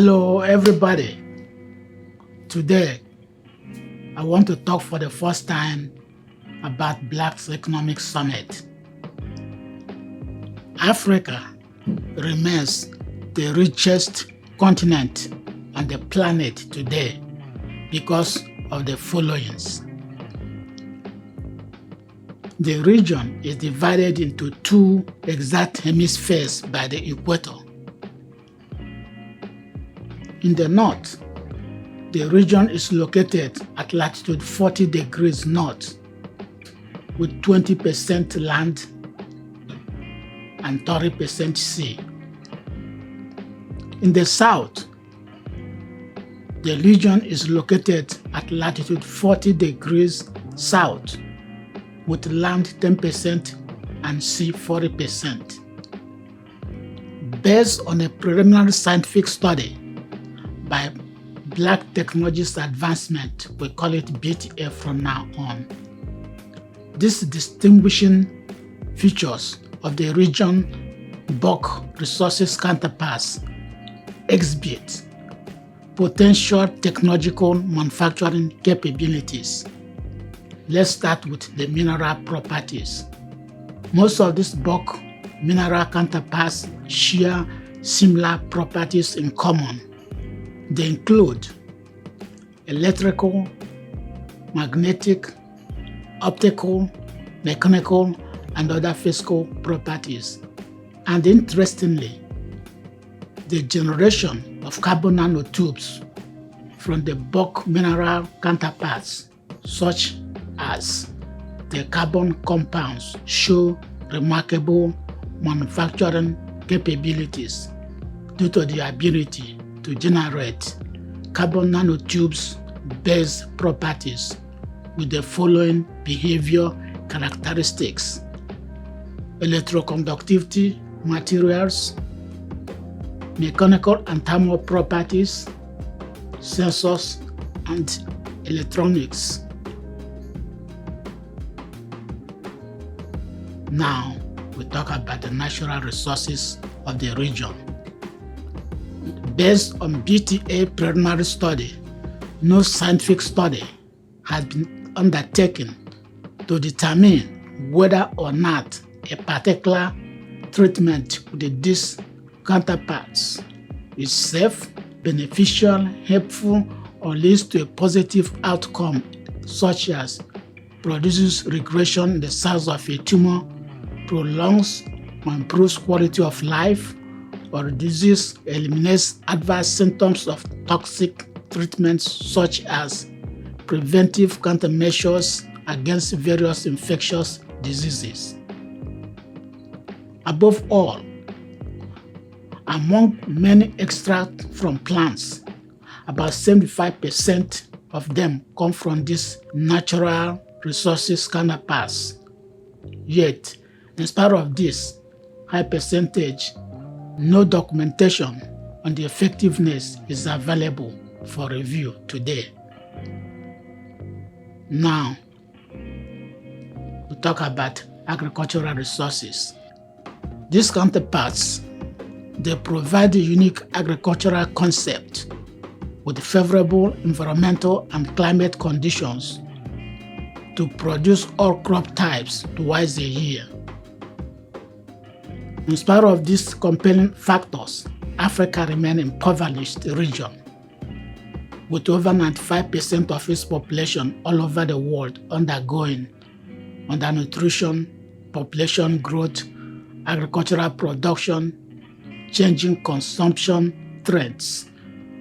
Hello, everybody. Today, I want to talk for the first time about Black's Economic Summit. Africa remains the richest continent on the planet today because of the followings. The region is divided into two exact hemispheres by the equator. In the north, the region is located at latitude 40 degrees north with 20% land and 30% sea. In the south, the region is located at latitude 40 degrees south with land 10% and sea 40%. Based on a preliminary scientific study by Black Technologies Advancement, we call it BTA from now on. These distinguishing features of the region bulk resources counterparts exhibit potential technological manufacturing capabilities. Let's start with the mineral properties. Most of these bulk mineral counterparts share similar properties in common. They include electrical, magnetic, optical, mechanical, and other physical properties. And interestingly, the generation of carbon nanotubes from the bulk mineral counterparts, such as the carbon compounds, show remarkable manufacturing capabilities due to the ability to generate carbon nanotubes-based properties with the following behavior characteristics: electroconductivity materials, mechanical and thermal properties, sensors, and electronics. Now, we talk about the natural resources of the region. Based on BTA preliminary study, no scientific study has been undertaken to determine whether or not a particular treatment with these counterparts is safe, beneficial, helpful, or leads to a positive outcome, such as produces regression in the size of a tumor, prolongs or improves quality of life, or reduces, eliminates adverse symptoms of toxic treatments, such as preventive countermeasures against various infectious diseases. Above all, among many extracts from plants, about 75% of them come from these natural resources counterparts. Yet, in spite of this high percentage, no documentation on the effectiveness is available for review today. Now, we talk about agricultural resources. These counterparts, they provide a unique agricultural concept with favorable environmental and climate conditions to produce all crop types twice a year. In spite of these compelling factors, Africa remains an impoverished region, with over 95% of its population all over the world undergoing undernutrition, population growth, agricultural production, changing consumption trends,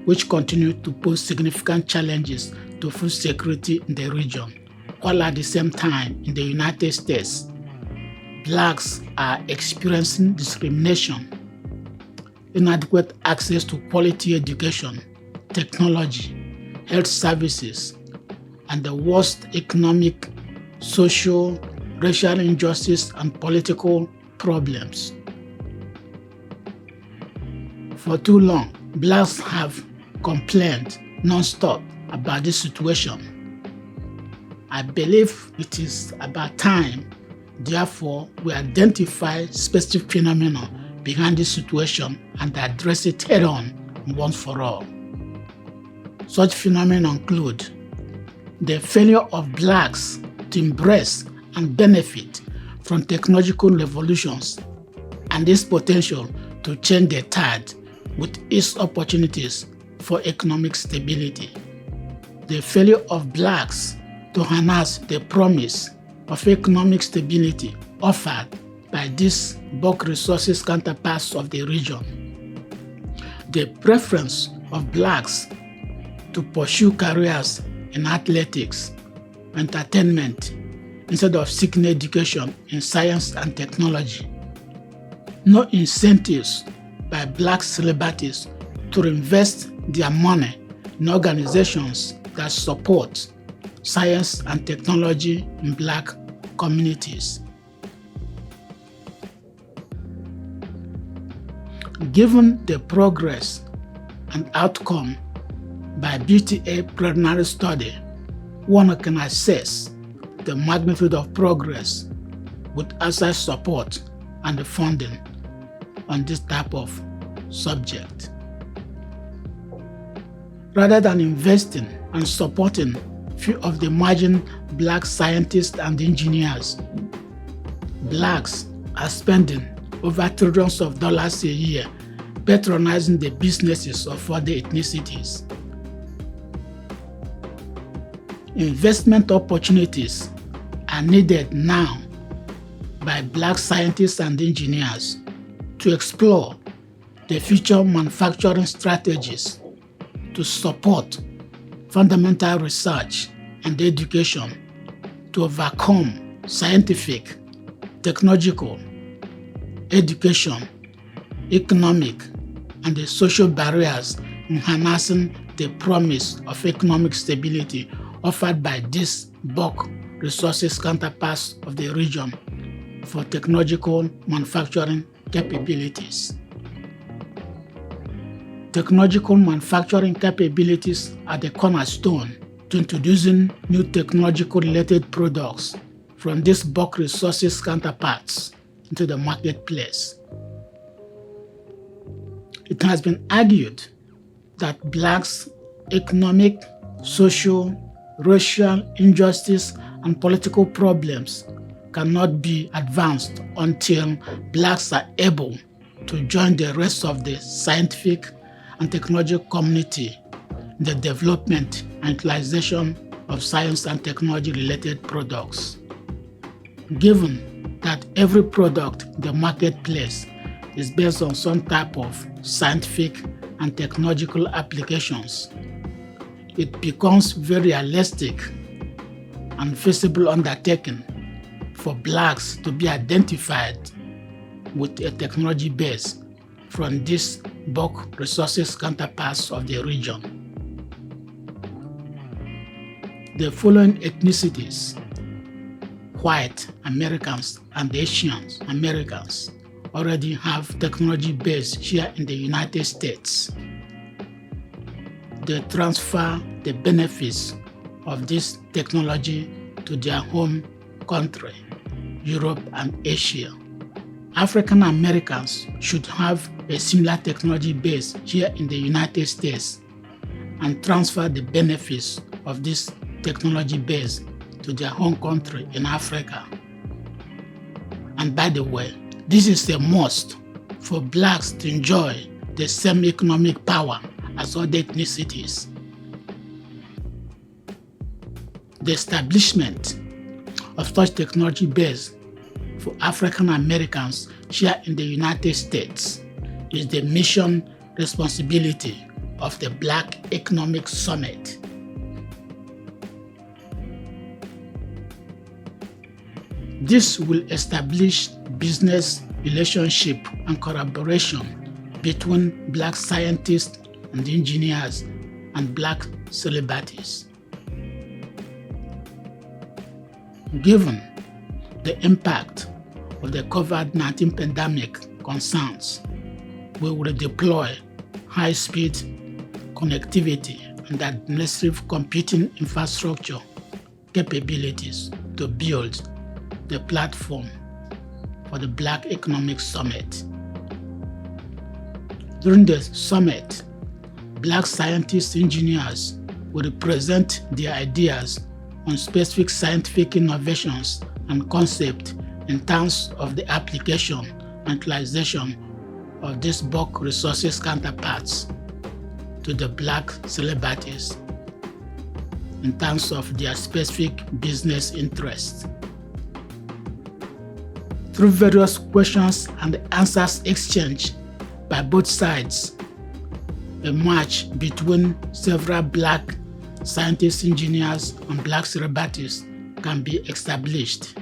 which continue to pose significant challenges to food security in the region, while at the same time in the United States, Blacks are experiencing discrimination, inadequate access to quality education, technology, health services, and the worst economic, social, racial injustice and political problems. For too long, Blacks have complained non-stop about this situation. I believe it is about time, therefore, we identify specific phenomena behind this situation and address it head-on once for all. Such phenomena include the failure of blacks to embrace and benefit from technological revolutions and its potential to change the tide with its opportunities for economic stability. The failure of blacks to harness the promise of economic stability offered by these bulk resources counterparts of the region. The preference of blacks to pursue careers in athletics, entertainment, instead of seeking education in science and technology. No incentives by black celebrities to invest their money in organizations that support science and technology in black communities. Given the progress and outcome by BTA preliminary study, one can assess the magnitude of progress with outside support and the funding on this type of subject. Rather than investing and supporting few of the emerging black scientists and engineers, blacks are spending over trillions of dollars a year patronizing the businesses of other ethnicities. Investment opportunities are needed now by black scientists and engineers to explore the future manufacturing strategies to support fundamental research and education to overcome scientific, technological, education, economic, and the social barriers in harnessing the promise of economic stability offered by these bulk resources counterparts of the region for technological manufacturing capabilities. Technological manufacturing capabilities are the cornerstone to introducing new technological-related products from these bulk resources counterparts into the marketplace. It has been argued that blacks' economic, social, racial injustice, and political problems cannot be advanced until blacks are able to join the rest of the scientific and technological community in the development and utilization of science and technology-related products. Given that every product in the marketplace is based on some type of scientific and technological applications, it becomes very realistic and feasible undertaking for blacks to be identified with a technology base from these bulk resources counterparts of the region. The following ethnicities, white Americans and Asian Americans, already have technology base here in the United States. They transfer the benefits of this technology to their home country, Europe and Asia. African Americans should have a similar technology base here in the United States and transfer the benefits of this technology base to their home country in Africa. And by the way, this is a must for blacks to enjoy the same economic power as other ethnicities. The establishment of such technology base for African Americans here in the United States is the mission responsibility of the Black Economic Summit. This will establish business relationship and collaboration between black scientists and engineers and black celebrities. Given the impact of the COVID-19 pandemic concerns, we will deploy high-speed connectivity and administrative computing infrastructure capabilities to build the platform for the Black Economic Summit. During the summit, Black scientists, engineers will present their ideas on specific scientific innovations and concepts in terms of the application and utilization of these bulk resources counterparts to the Black celebrities in terms of their specific business interests. Through various questions and answers exchanged by both sides, a match between several Black scientists, engineers, and Black celebrities can be established.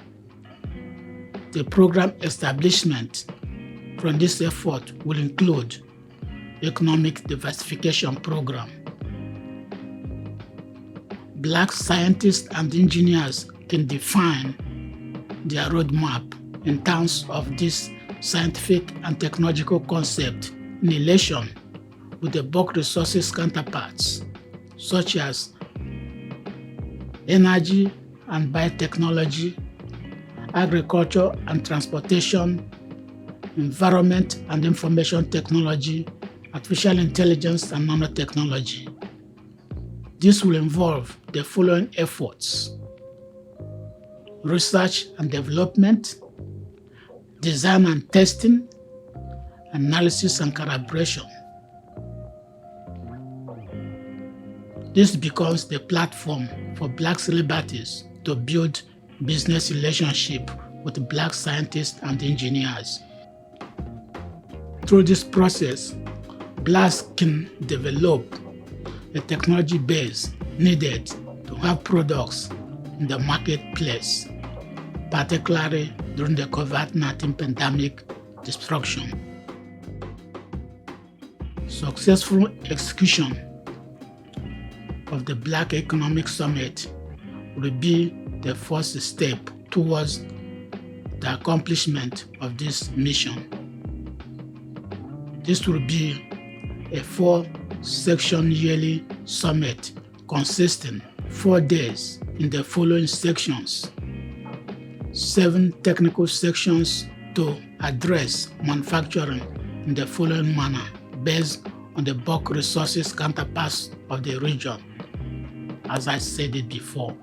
The program establishment from this effort will include economic diversification program. Black scientists and engineers can define their roadmap in terms of this scientific and technological concept in relation with the bulk resources counterparts, such as energy and biotechnology, agriculture and transportation, environment and information technology, artificial intelligence and nanotechnology. This will involve the following efforts: research and development, design and testing, analysis and calibration. This becomes the platform for Black celebrities to build business relationship with Black scientists and engineers. Through this process, Blacks can develop a technology base needed to have products in the marketplace, particularly during the COVID-19 pandemic disruption. Successful execution of the Black Economic Summit will be the first step towards the accomplishment of this mission. This will be a 4-section yearly summit consisting 4 days in the following sections: 7 technical sections to address manufacturing in the following manner based on the bulk resources counterparts of the region, as I said it before.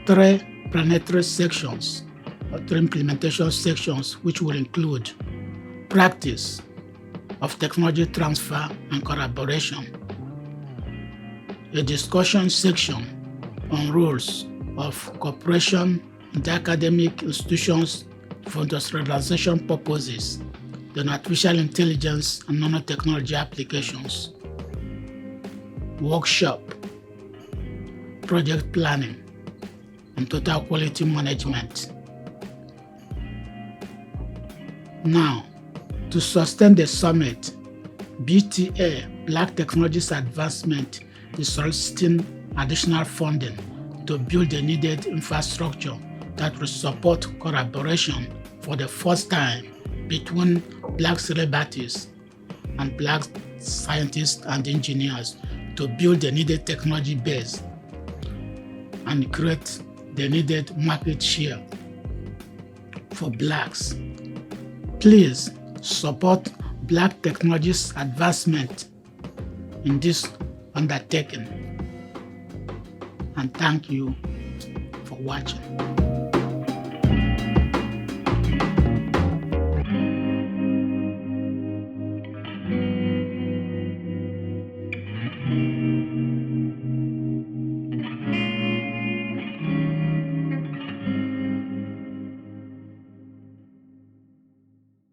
3 planetary sections or 3 implementation sections, which will include practice of technology transfer and collaboration, a discussion section on roles of cooperation in the academic institutions for industrialization purposes, then artificial intelligence and nanotechnology applications, workshop, project planning, and total quality management. Now, to sustain the summit, BTA, Black Technologies Advancement, is soliciting additional funding to build the needed infrastructure that will support collaboration for the first time between Black celebrities and Black scientists and engineers to build the needed technology base and create the needed market share for Blacks. Please support Black Technologies Advancement in this undertaking. And thank you for watching.